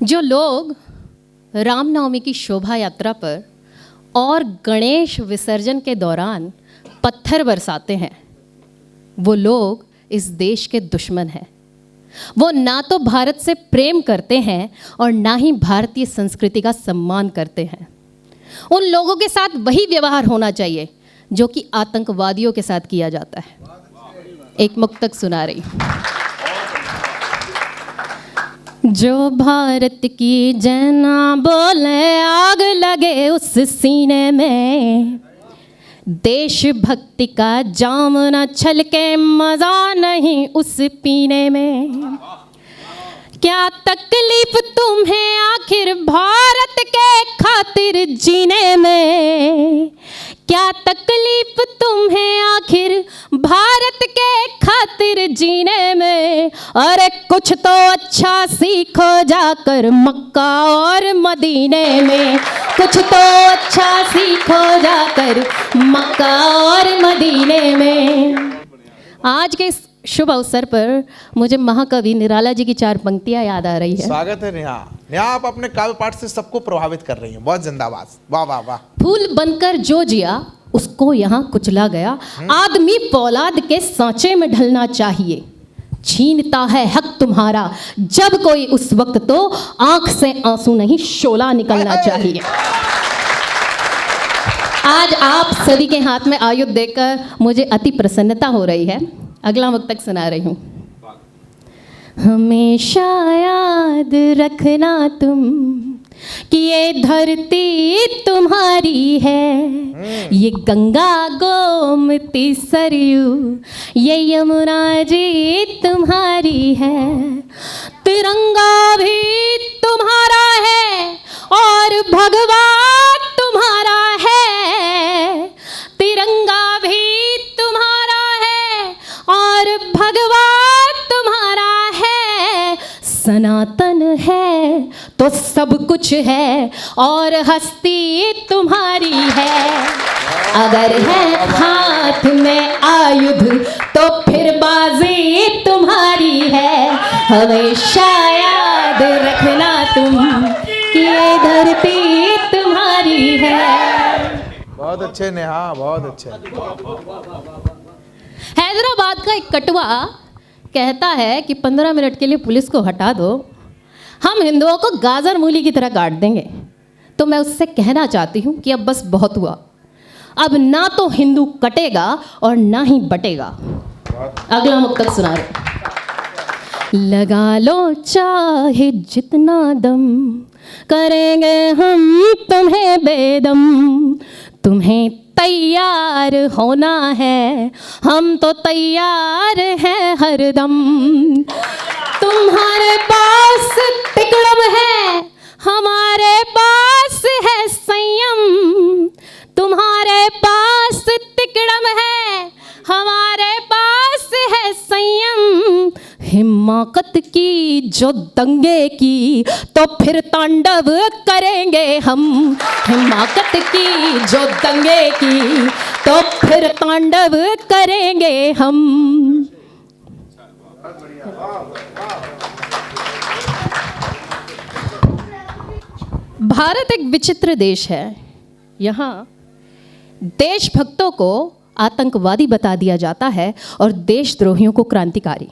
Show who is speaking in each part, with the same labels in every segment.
Speaker 1: जो लोग रामनवमी की शोभा यात्रा पर और गणेश विसर्जन के दौरान पत्थर बरसाते हैं, वो लोग इस देश के दुश्मन हैं। वो ना तो भारत से प्रेम करते हैं और ना ही भारतीय संस्कृति का सम्मान करते हैं। उन लोगों के साथ वही व्यवहार होना चाहिए जो कि आतंकवादियों के साथ किया जाता है। एक मुक्तक सुना रही। जो भारत की जना बोले आग लगे उस सीने में, देशभक्ति का जाम न छलके मजा नहीं उस पीने में। क्या तकलीफ तुम्हें आखिर भारत के खातिर जीने में, क्या तकलीफ तुम्हें आखिर भारत के खातिर जीने में। अरे कुछ तो अच्छा सीखो जाकर मक्का और मदीने में, कुछ तो अच्छा सीखो जाकर मक्का और मदीने में। आज के इस शुभ अवसर पर मुझे महाकवि निराला जी की 4 पंक्तियां याद आ रही है।
Speaker 2: स्वागत है नेहा। नेहा, आप अपने काव्य पाठ से सबको प्रभावित कर रही हैं। बहुत जिंदाबाद। वाह वाह वाह।
Speaker 1: फूल बनकर जो जिया उसको यहाँ कुचला गया, आदमी पौलाद के सांचे में ढलना चाहिए। छीनता है हक तुम्हारा जब कोई उस वक्त, तो आंख से आंसू नहीं शोला निकलना चाहिए। आज आप सभी के हाथ में आयुध देखकर मुझे अति प्रसन्नता हो रही है। अगला मुक्तक सुना रही हूँ। हमेशा याद रखना तुम कि ये धरती तुम्हारी है, ये गंगा गोमती सरयू ये यमुना जी तुम्हारी है। तिरंगा भी तुम्हारा है और भगवा तुम्हारा है, तिरंगा भी तुम्हारा है और भगवा तुम्हारा है। सनातन है तो सब कुछ है और हस्ती तुम्हारी है। अगर है हाथ में आयुध तो फिर बाजी तुम्हारी है। हमेशा याद रखना तुम कि ये धरती तुम्हारी है।
Speaker 2: बहुत अच्छे नेहा, बहुत अच्छे।
Speaker 1: हैदराबाद का एक कटवा कहता है कि 15 मिनट के लिए पुलिस को हटा दो, हम हिंदुओं को गाजर मूली की तरह काट देंगे। तो मैं उससे कहना चाहती हूँ कि अब बस बहुत हुआ। अब ना तो हिंदू कटेगा और ना ही बटेगा। अगला मुक्तक सुना रहे। लगा लो चाहे जितना दम, करेंगे हम तुम्हें बेदम। तुम्हें तैयार होना है, हम तो तैयार हैं हरदम। तुम्हारे पास तिकड़म है, हमारे पास है संयम। तुम्हारे पास तिकड़म है, हमारे पास है संयम। हिमाकत की जो दंगे की तो फिर तांडव करेंगे हम। हिमाकत की जो दंगे की तो फिर तांडव करेंगे हम। भारत एक विचित्र देश है। यहाँ देशभक्तों को आतंकवादी बता दिया जाता है और देशद्रोहियों को क्रांतिकारी।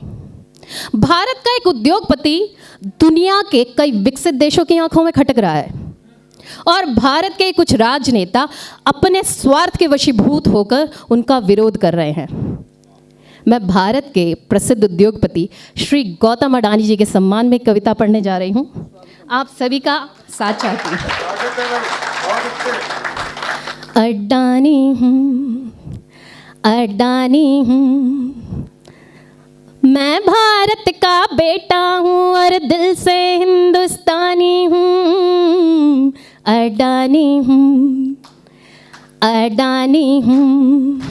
Speaker 1: भारत का एक उद्योगपति दुनिया के कई विकसित देशों की आंखों में खटक रहा है और भारत के कुछ राजनेता अपने स्वार्थ के वशीभूत होकर उनका विरोध कर रहे हैं। मैं भारत के प्रसिद्ध उद्योगपति श्री गौतम अडानी जी के सम्मान में कविता पढ़ने जा रही हूँ। आप सभी का साथ चाहती हूँ। अडानी हूँ, अडानी हूँ, मैं भारत का बेटा हूँ और दिल से हिंदुस्तानी हूँ। अडानी हूँ, अडानी हूँ,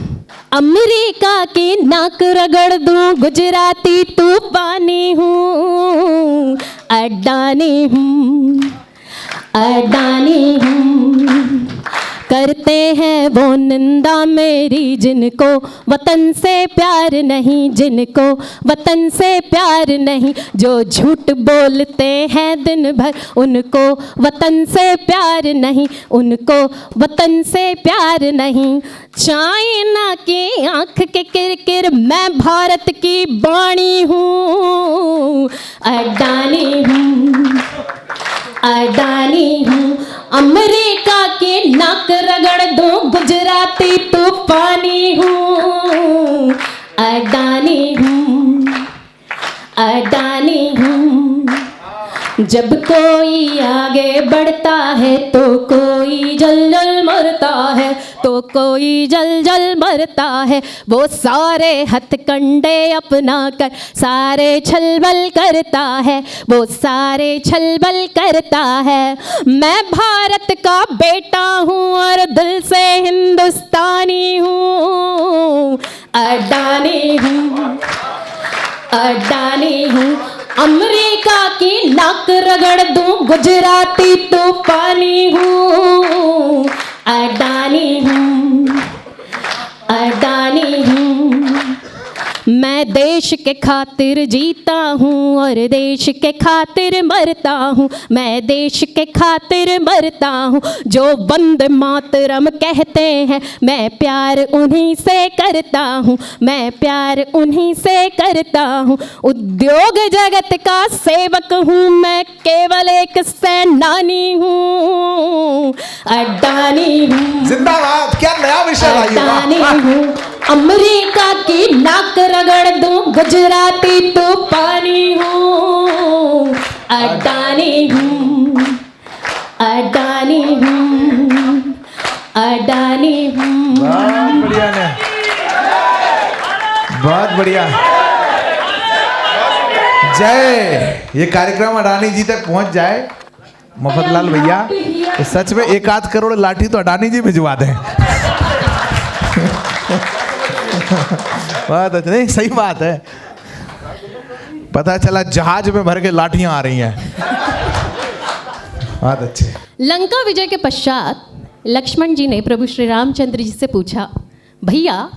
Speaker 1: अमेरिका की नाक रगड़ दूँ, गुजराती तूफानी हूँ। अडानी हूँ, अडानी हूँ, करते हैं वो निंदा मेरी जिनको वतन से प्यार नहीं, जिनको वतन से प्यार नहीं। जो झूठ बोलते हैं दिन भर उनको वतन से प्यार नहीं, उनको वतन से प्यार नहीं। चाइना की आंख के किरकिर मैं भारत की बाणी हूँ, अडानी हूँ, अडानी हूँ। अमेरिका की नाक रगड़ दूं, गुजराती तूफानी हूँ, अडानी हूँ, अडानी हूँ। जब कोई आगे बढ़ता है तो कोई जल जल मरता है, तो कोई जल जल मरता है। वो सारे हथकंडे अपना कर सारे छलबल करता है, वो सारे छलबल करता है। मैं भारत का बेटा हूँ और दिल से हिंदुस्तानी हूँ, अडानी हूँ, अडानी हूँ। अमेरिका की नाक रगड़ दूं, गुजराती तूफानी हूँ, अडानी हूँ, अडानी हूँ। मैं देश के खातिर जीता हूँ और देश के खातिर मरता हूँ, मैं देश के खातिर मरता हूँ। जो वंदे मातरम कहते हैं मैं प्यार उन्हीं से करता हूँ, मैं प्यार उन्हीं से करता हूँ। उद्योग जगत का सेवक हूँ मैं, केवल एक सेनानी हूँ, अडानी हूँ,
Speaker 2: जिंदाबाद। क्या नया विषय लाई हो।
Speaker 1: अडानी हूँ। अमेरिका की नाक रगड़ दूं, गुजराती तूफानी हूँ, अडानी हूँ, अडानी हूँ, अडानी हूँ।
Speaker 2: बहुत बढ़िया ने, बहुत बढ़िया। जय। ये कार्यक्रम अडानी जी तक पहुंच जाए मफतलाल भैया, तो सच में 1-8 करोड़ लाठी तो अडानी जी भिजवा दें। बहुत अच्छा, नहीं सही बात है। पता चला जहाज में भर के लाठियां आ रही हैं। बहुत अच्छे।
Speaker 1: लंका विजय के पश्चात लक्ष्मण जी ने प्रभु श्री रामचंद्र जी से पूछा, भैया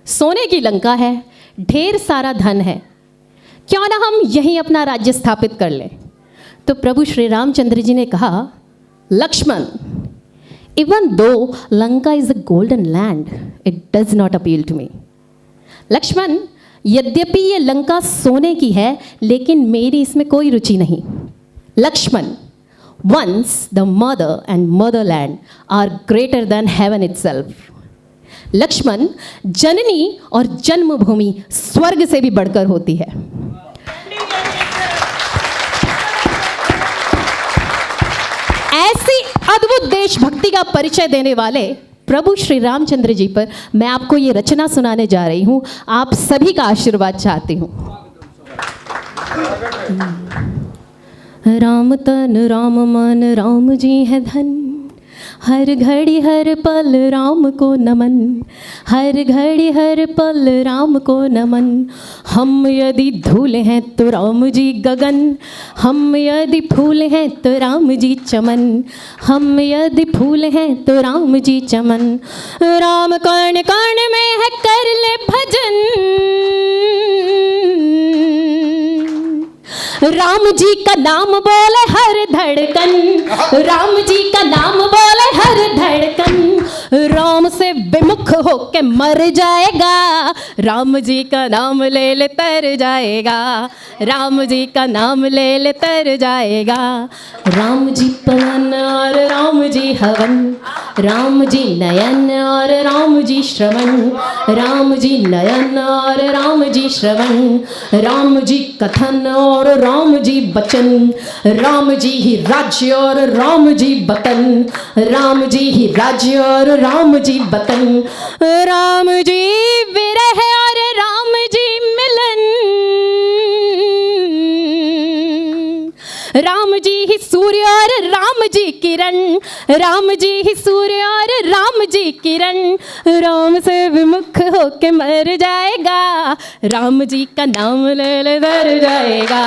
Speaker 1: सोने की लंका है, ढेर सारा धन है, क्यों ना हम यहीं अपना राज्य स्थापित कर लें। तो प्रभु श्री रामचंद्र जी ने कहा, Lakshman, even though Lanka is a golden land, it does not appeal to me. Lakshman, यद्यपि ये लंका सोने की है लेकिन मेरी इसमें कोई रुचि नहीं। Lakshman, once the mother and motherland are greater than heaven itself. Lakshman, जननी और जन्मभूमि स्वर्ग से भी बढ़कर होती है। ऐसी अद्भुत देशभक्ति का परिचय देने वाले प्रभु श्री रामचंद्र जी पर मैं आपको ये रचना सुनाने जा रही हूँ। आप सभी का आशीर्वाद चाहती हूँ। राम तन राम मन राम जी है धन, हर घड़ी हर पल राम को नमन, हर घड़ी हर पल राम को नमन। हम यदि धूल हैं तो राम जी गगन, हम यदि फूल हैं तो राम जी चमन, हम यदि फूल हैं तो राम जी चमन। राम कर्ण कर्ण में है कर ले भजन, राम जी का नाम बोले हर धड़कन, राम जी का नाम बोले हर धड़कन। राम से विमुख होके मर जाएगा, राम जी का नाम ले ले तर जाएगा, राम जी का नाम ले ले तर जाएगा। राम जी पवन और राम जी हवन, राम जी नयन और राम जी श्रवण, राम जी नयन और राम जी श्रवण, राम जी कथन और राम जी बचन, राम जी ही राज्य और राम जी बतन, राम जी ही राज्य और राम जी बतन। राम जी विरह और राम जी मिलन, राम जी ही सूर्य और राम जी किरण, राम जी ही सूर्य और राम जी किरण। राम से विमुख होके मर जाएगा, राम जी का नाम ले ले तर जाएगा,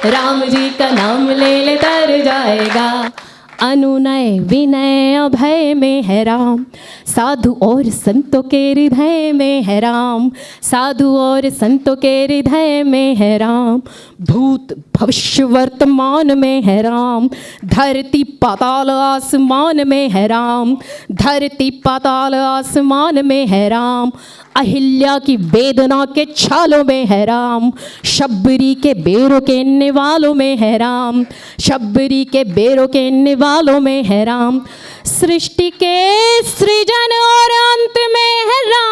Speaker 1: राम जी का नाम ले ले तर जाएगा। अनुनय विनय अभय में है राम, साधु और संतों के हृदय में है राम, साधु और संतों के हृदय में है राम, भूत भविष्य वर्तमान में है राम, धरती पाताल आसमान में है राम, धरती पाताल आसमान में है राम, अहिल्या की वेदना के छालों में है राम, शबरी के बेरों के निवालों में है राम, शबरी के बेरों के निवालों में है राम, सृष्टि के सृजन और अंत में है राम,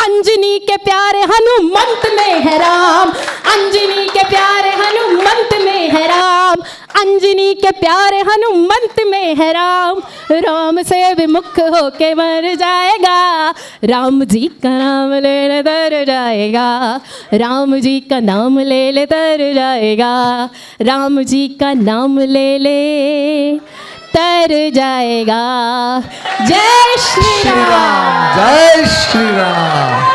Speaker 1: अंजनी के प्यारे हनुमंत में है राम, अंजनी के प्यारे हनुमंत में है राम, अंजनी के प्यारे हनुमंत में है राम, राम से विमुख होके मर जाएगा, राम जी का नाम ले ले तर जाएगा, राम जी का नाम ले ले तर जाएगा, राम जी का नाम ले ले तर जाएगा। जय श्री राम,
Speaker 2: जय श्री राम।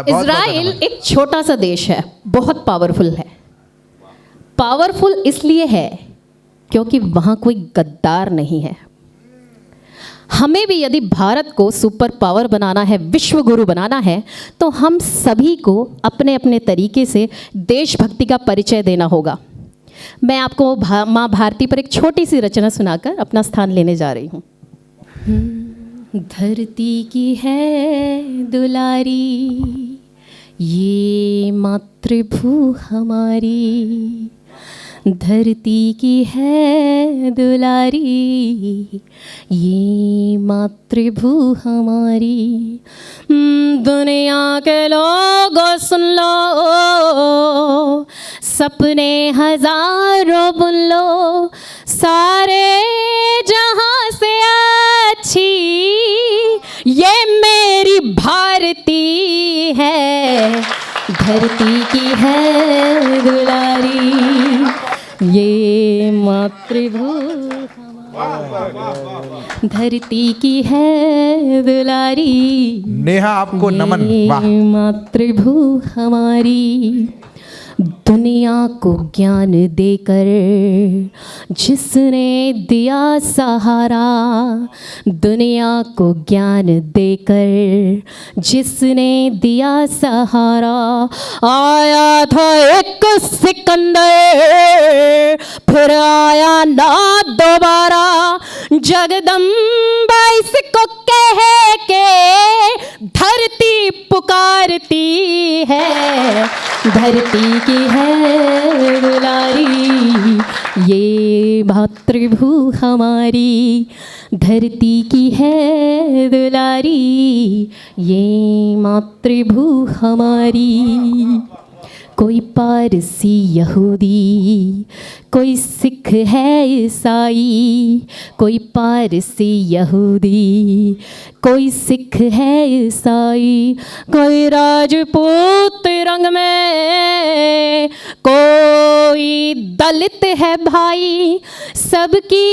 Speaker 1: इज़राइल एक छोटा सा देश है, बहुत पावरफुल है। पावरफुल इसलिए है क्योंकि वहाँ कोई गद्दार नहीं है। हमें भी यदि भारत को सुपर पावर बनाना है, विश्व गुरु बनाना है, तो हम सभी को अपने अपने तरीके से देशभक्ति का परिचय देना होगा। मैं आपको माँ भारती पर एक छोटी सी रचना सुनाकर अपना स्थान लेने जा रही हूँ। धरती की है दुलारी, ये मातृभू हमारी, धरती की है दुलारी, ये मातृभू हमारी, दुनिया के लोगों सुन लो, सपने हजारों बुन लो, सारे जहां से अच्छी ये मेरी भारती है, धरती की है दुलारी, ये मातृभू धरती की है दुलारी।
Speaker 2: नेहा आपको नमन। वाह।
Speaker 1: मातृभू हमारी, दुनिया को ज्ञान देकर जिसने दिया सहारा, दुनिया को ज्ञान देकर जिसने दिया सहारा, आया था एक सिकंदर फिर आया ना दोबारा, जगदम्बा इसको कह के धरती पुकारती है, धरती की है दुलारी, ये मातृभू हमारी, धरती की है दुलारी, ये मातृभू हमारी। कोई पारसी यहूदी, कोई सिख है ईसाई, कोई पारसी यहूदी, कोई सिख है ईसाई, कोई राजपूत रंग में, कोई दलित है भाई, सबकी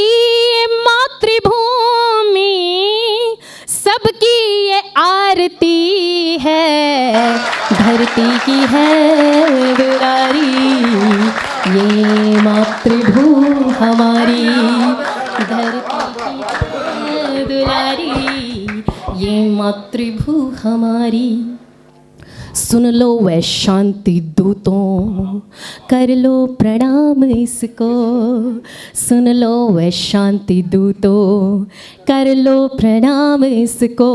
Speaker 1: मातृभूमि, सबकी ये आरती है, धरती की है दुलारी, ये मातृभू हमारी, धरती की है दुलारी, ये मातृभू हमारी। सुन लो वै शांति दूतों, कर लो प्रणाम इसको, सुन लो वै शांति दूतों, कर लो प्रणाम इसको,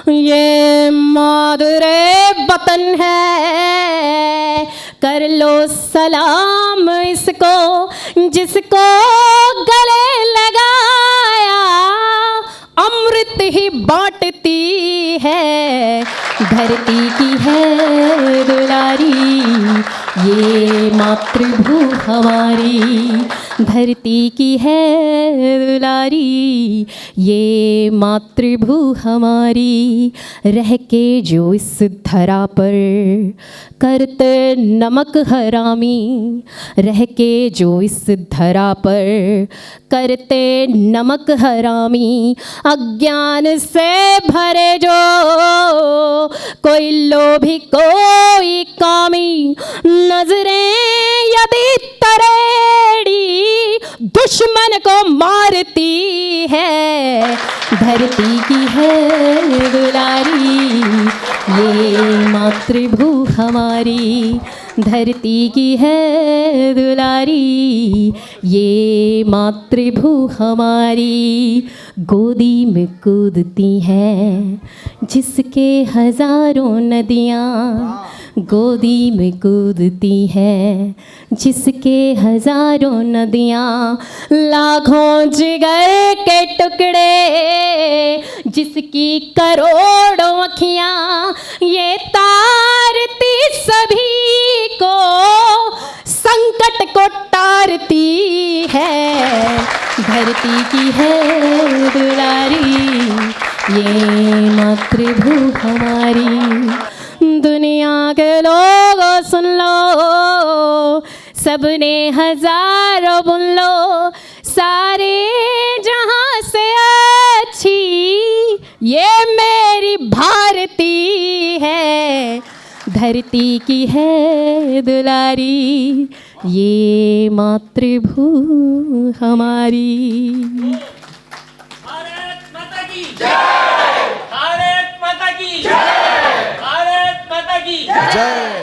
Speaker 1: ये मादरे वतन है, कर लो सलाम इसको, जिसको गले लगाया अमृत ही बांटती है, धरती की है दुलारी, ये मातृभू हमारी, धरती की है दुलारी ये मातृभू हमारी, रह के जो इस धरा पर करते नमक हरामी, रह के जो इस धरा पर करते नमक हरामी, अज्ञान से भरे जो कोई लोभी कोई कामी, नजरें यदि तरेड़ी दुश्मन को मारती है, धरती की है दुलारी ये मातृभू हमारी, धरती की है दुलारी ये मातृभू हमारी, गोदी में कूदती हैं जिसके हजारों नदियाँ, गोदी में कूदती है जिसके हजारों नदियाँ, लाखों जिगर के टुकड़े जिसकी करोड़ों अखियाँ, ये तारती सभी को संकट को टारती है, धरती की है दुलारी ये मातृभू हमारी। दुनिया के लोगों सुन लो, सबने हजारों बुन लो, सारे जहां से अच्छी ये मेरी भारती है, धरती की है दुलारी ये मातृभू हमारी।
Speaker 3: भारत माता की जय, भारत माता की जय, भारत माता की
Speaker 2: जय।